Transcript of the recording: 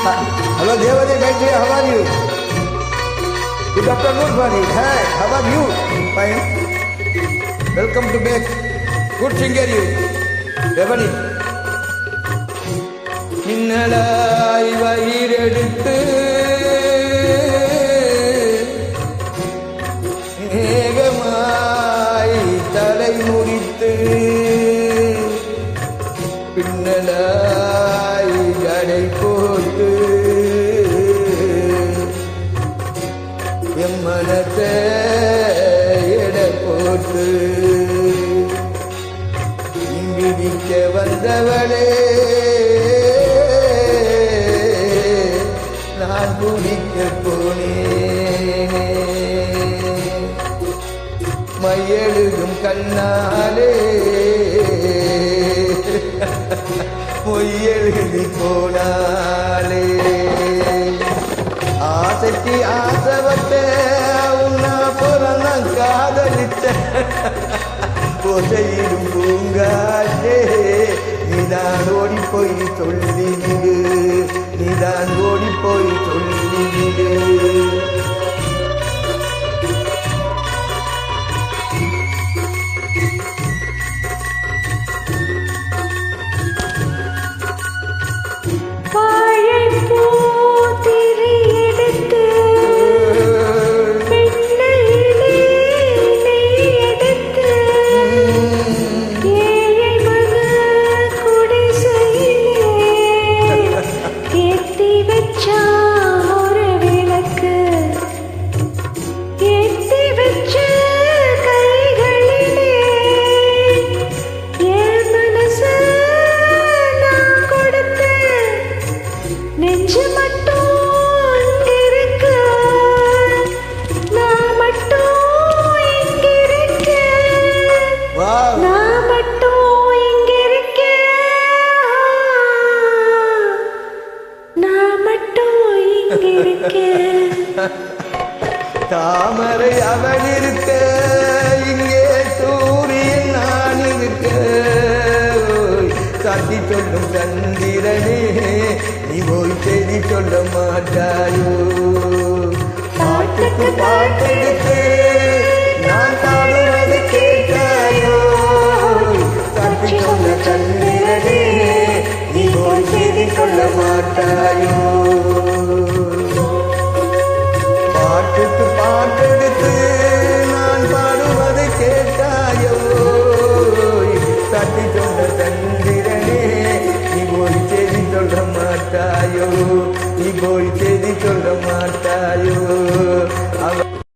Hello, Devadi Gayatri, how are you? Good afternoon, Fani. Hi, how are you? Fine. Welcome to back. Good singer you. Devadi. மின்னலாய் வயிறெடுத்து மேகமாய் தலை முடித்து பின்னலாய் ஜடை போட்டு என் மனத்தை எடை போட்டு இங்கிடிக்க வந்தவளே நான் குடிக்க போனேன் மையெழுதும் கண்ணாலே பொய்யெழுதி போனாலே ஆசைக்கு ஆசைப்பட்ட உன்னா புறந்த காதலித்த போசையிடும் பூங்காற்றே நீதான் ஓடி போய் சொல்லிவிடு நீதான் ஓடி போய் சொல்லிவிடு தாமரை அவள் இருக்க இங்கே சூரியன் நான் இருக்க சாத்தி சொல்லும் சந்திரனே நீ போய் செய்தி சொல்ல மாட்டாயோ பாட்டுக்கு பாட்டெடுத்து நான் பாடுவது கேட்டாயோ சாத்தி சொல்ல சந்திரனே நீ போய் செய்தி சொல்ல மாட்டாயோ பாட்டுக்கு பாட்டெடுத்து நான் பாடுவதை கேட்டாயோ தட்டி சொன்ன சந்திரனே நீ போய் செய்தி சொல்ல மாட்டாயோ நீ போய் செய்தி சொல்ல மாட்டாயோ